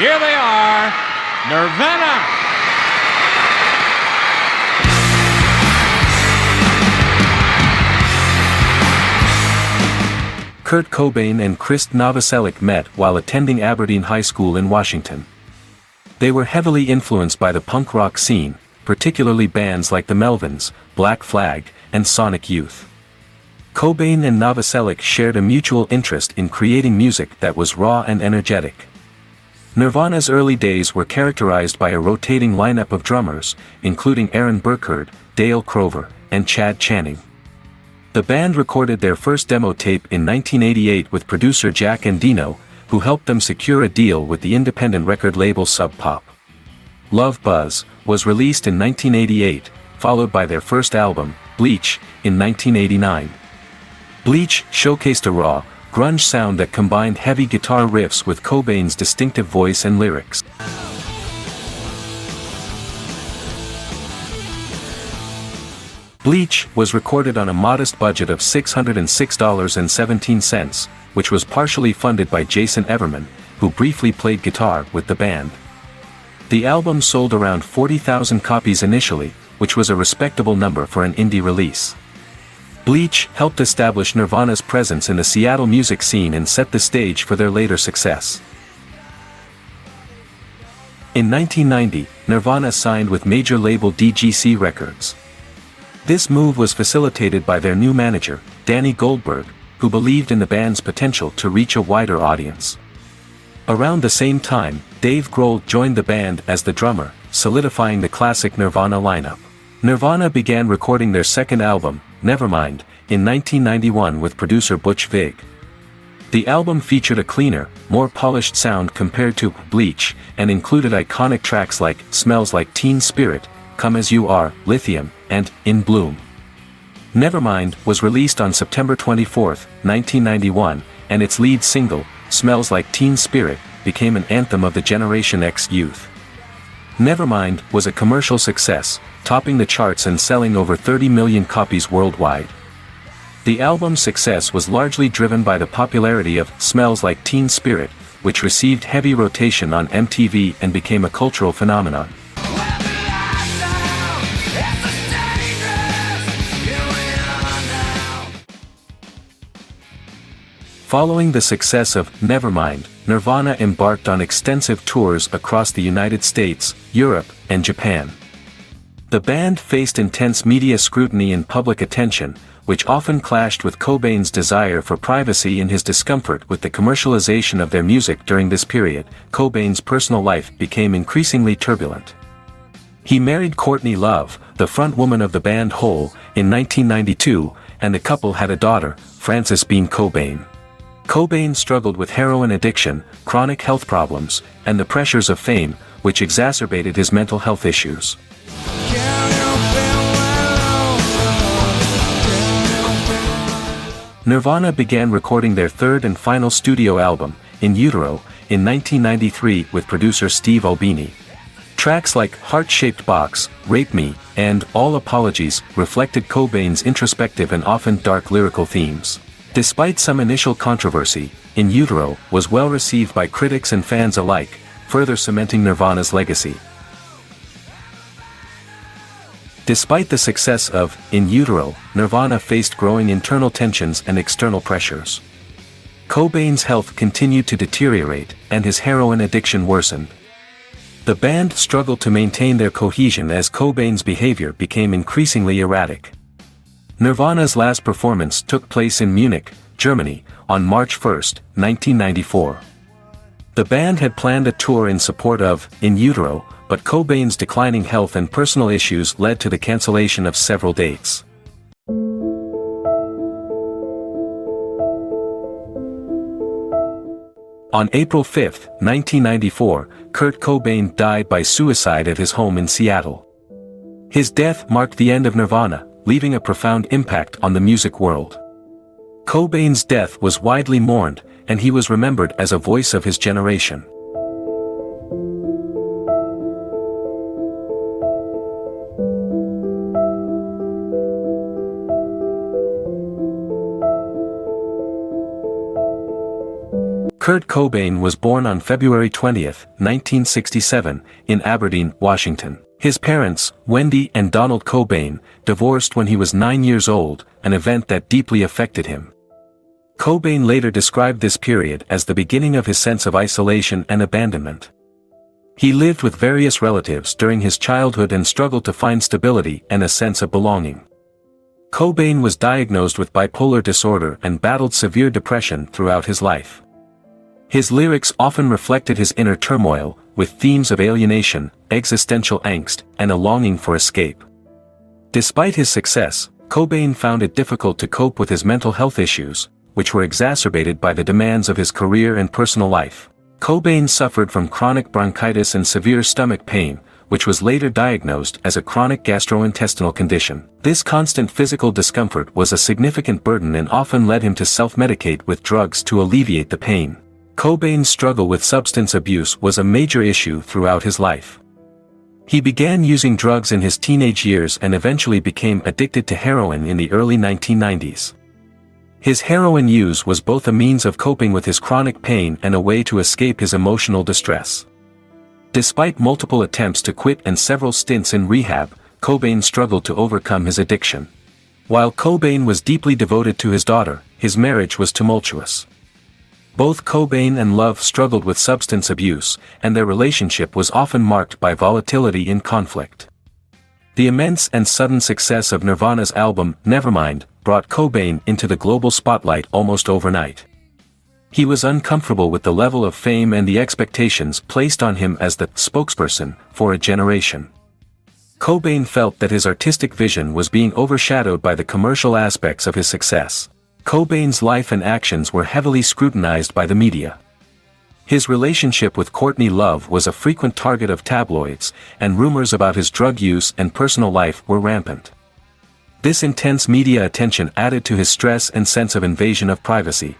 Here they are, Nirvana. Kurt Cobain and Krist Novoselic met while attending Aberdeen High School in Washington. They were heavily influenced by the punk rock scene, particularly bands like the Melvins, Black Flag, and Sonic Youth. Cobain and Novoselic shared a mutual interest in creating music that was raw and energetic. Nirvana's early days were characterized by a rotating lineup of drummers, including Aaron Burkhardt, Dale Crover, and Chad Channing. The band recorded their first demo tape in 1988 with producer Jack Endino, who helped them secure a deal with the independent record label Sub Pop. Love Buzz was released in 1988, followed by their first album, Bleach, in 1989. Bleach showcased a raw, grunge sound that combined heavy guitar riffs with Cobain's distinctive voice and lyrics. Bleach was recorded on a modest budget of $606.17, which was partially funded by Jason Everman, who briefly played guitar with the band. The album sold around 40,000 copies initially, which was a respectable number for an indie release. Bleach helped establish Nirvana's presence in the Seattle music scene and set the stage for their later success. In 1990, Nirvana signed with major label DGC Records. This move was facilitated by their new manager, Danny Goldberg, who believed in the band's potential to reach a wider audience. Around the same time, Dave Grohl joined the band as the drummer, solidifying the classic Nirvana lineup. Nirvana began recording their second album, Nevermind, in 1991 with producer Butch Vig. The album featured a cleaner, more polished sound compared to Bleach, and included iconic tracks like Smells Like Teen Spirit, Come As You Are, Lithium, and In Bloom. Nevermind was released on September 24, 1991, and its lead single, Smells Like Teen Spirit, became an anthem of the Generation X youth. Nevermind was a commercial success, topping the charts and selling over 30 million copies worldwide. The album's success was largely driven by the popularity of Smells Like Teen Spirit, which received heavy rotation on MTV and became a cultural phenomenon. Following the success of Nevermind, Nirvana embarked on extensive tours across the United States, Europe, and Japan. The band faced intense media scrutiny and public attention, which often clashed with Cobain's desire for privacy and his discomfort with the commercialization of their music during this period. Cobain's personal life became increasingly turbulent. He married Courtney Love, the frontwoman of the band Hole, in 1992, and the couple had a daughter, Frances Bean Cobain. Cobain struggled with heroin addiction, chronic health problems, and the pressures of fame, which exacerbated his mental health issues. Nirvana began recording their third and final studio album, In Utero, in 1993 with producer Steve Albini. Tracks like Heart-Shaped Box, Rape Me, and All Apologies reflected Cobain's introspective and often dark lyrical themes. Despite some initial controversy, In Utero was well received by critics and fans alike, further cementing Nirvana's legacy. Despite the success of In Utero, Nirvana faced growing internal tensions and external pressures. Cobain's health continued to deteriorate, and his heroin addiction worsened. The band struggled to maintain their cohesion as Cobain's behavior became increasingly erratic. Nirvana's last performance took place in Munich, Germany, on March 1, 1994. The band had planned a tour in support of In Utero, but Cobain's declining health and personal issues led to the cancellation of several dates. On April 5, 1994, Kurt Cobain died by suicide at his home in Seattle. His death marked the end of Nirvana, leaving a profound impact on the music world. Cobain's death was widely mourned, and he was remembered as a voice of his generation. Kurt Cobain was born on February 20, 1967, in Aberdeen, Washington. His parents, Wendy and Donald Cobain, divorced when he was 9 years old, an event that deeply affected him. Cobain later described this period as the beginning of his sense of isolation and abandonment. He lived with various relatives during his childhood and struggled to find stability and a sense of belonging. Cobain was diagnosed with bipolar disorder and battled severe depression throughout his life. His lyrics often reflected his inner turmoil, with themes of alienation, existential angst, and a longing for escape. Despite his success, Cobain found it difficult to cope with his mental health issues, which were exacerbated by the demands of his career and personal life. Cobain suffered from chronic bronchitis and severe stomach pain, which was later diagnosed as a chronic gastrointestinal condition. This constant physical discomfort was a significant burden and often led him to self-medicate with drugs to alleviate the pain. Cobain's struggle with substance abuse was a major issue throughout his life. He began using drugs in his teenage years and eventually became addicted to heroin in the early 1990s. His heroin use was both a means of coping with his chronic pain and a way to escape his emotional distress. Despite multiple attempts to quit and several stints in rehab, Cobain struggled to overcome his addiction. While Cobain was deeply devoted to his daughter, his marriage was tumultuous. Both Cobain and Love struggled with substance abuse, and their relationship was often marked by volatility and conflict. The immense and sudden success of Nirvana's album, Nevermind, brought Cobain into the global spotlight almost overnight. He was uncomfortable with the level of fame and the expectations placed on him as the spokesperson for a generation. Cobain felt that his artistic vision was being overshadowed by the commercial aspects of his success. Cobain's life and actions were heavily scrutinized by the media. His relationship with Courtney Love was a frequent target of tabloids, and rumors about his drug use and personal life were rampant. This intense media attention added to his stress and sense of invasion of privacy.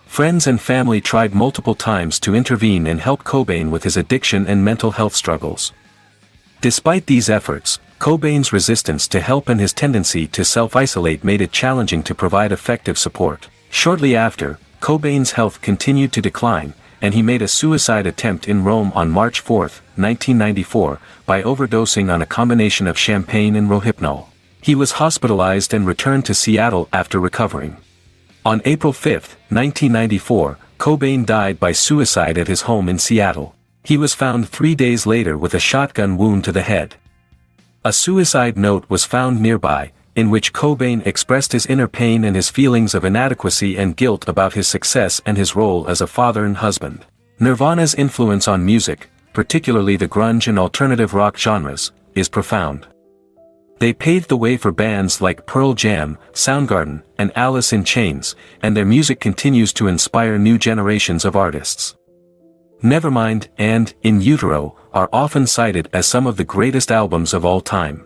Friends and family tried multiple times to intervene and help Cobain with his addiction and mental health struggles. Despite these efforts, Cobain's resistance to help and his tendency to self-isolate made it challenging to provide effective support. Shortly after, Cobain's health continued to decline, and he made a suicide attempt in Rome on March 4, 1994, by overdosing on a combination of champagne and Rohypnol. He was hospitalized and returned to Seattle after recovering. On April 5, 1994, Cobain died by suicide at his home in Seattle. He was found 3 days later with a shotgun wound to the head. A suicide note was found nearby, in which Cobain expressed his inner pain and his feelings of inadequacy and guilt about his success and his role as a father and husband. Nirvana's influence on music, particularly the grunge and alternative rock genres, is profound. They paved the way for bands like Pearl Jam, Soundgarden, and Alice in Chains, and their music continues to inspire new generations of artists. Nevermind and In Utero are often cited as some of the greatest albums of all time.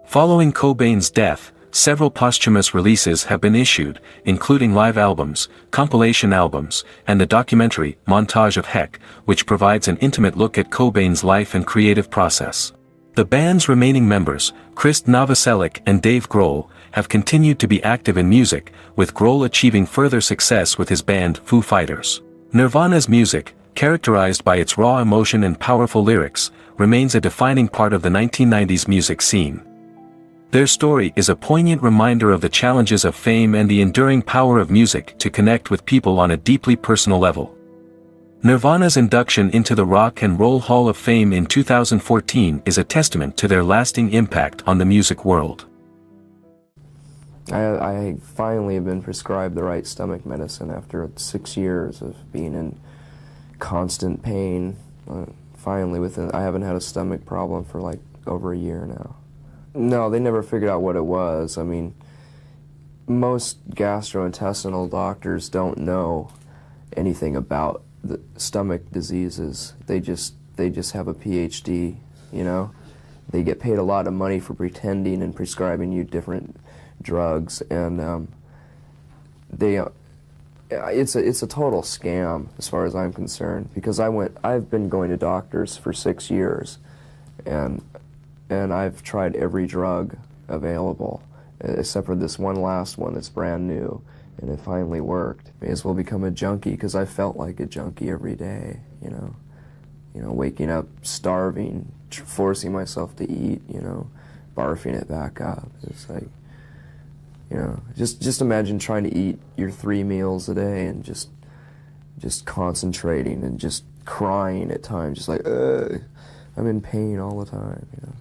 Following Cobain's death, several posthumous releases have been issued, including live albums, compilation albums, and the documentary Montage of Heck, which provides an intimate look at Cobain's life and creative process. The band's remaining members, Chris Novoselic and Dave Grohl, have continued to be active in music, with Grohl achieving further success with his band Foo Fighters. Nirvana's music, characterized by its raw emotion and powerful lyrics, remains a defining part of the 1990s music scene. Their story is a poignant reminder of the challenges of fame and the enduring power of music to connect with people on a deeply personal level. Nirvana's induction into the Rock and Roll Hall of Fame in 2014 is a testament to their lasting impact on the music world. I finally have been prescribed the right stomach medicine after 6 years of being in constant pain. Finally, I haven't had a stomach problem for like over a year now. No, they never figured out what it was. I mean, most gastrointestinal doctors don't know anything about the stomach diseases. They just have a PhD, you know? They get paid a lot of money for pretending and prescribing you different drugs, and it's a total scam as far as I'm concerned, because I've been going to doctors for 6 years, and I've tried every drug available except for this one last one that's brand new, and it finally worked. May as well become a junkie, because I felt like a junkie every day, you know. You know, waking up starving, forcing myself to eat, you know, barfing it back up. It's like, you know, just imagine trying to eat your 3 meals a day and just concentrating and just crying at times, just like, I'm in pain all the time, you know.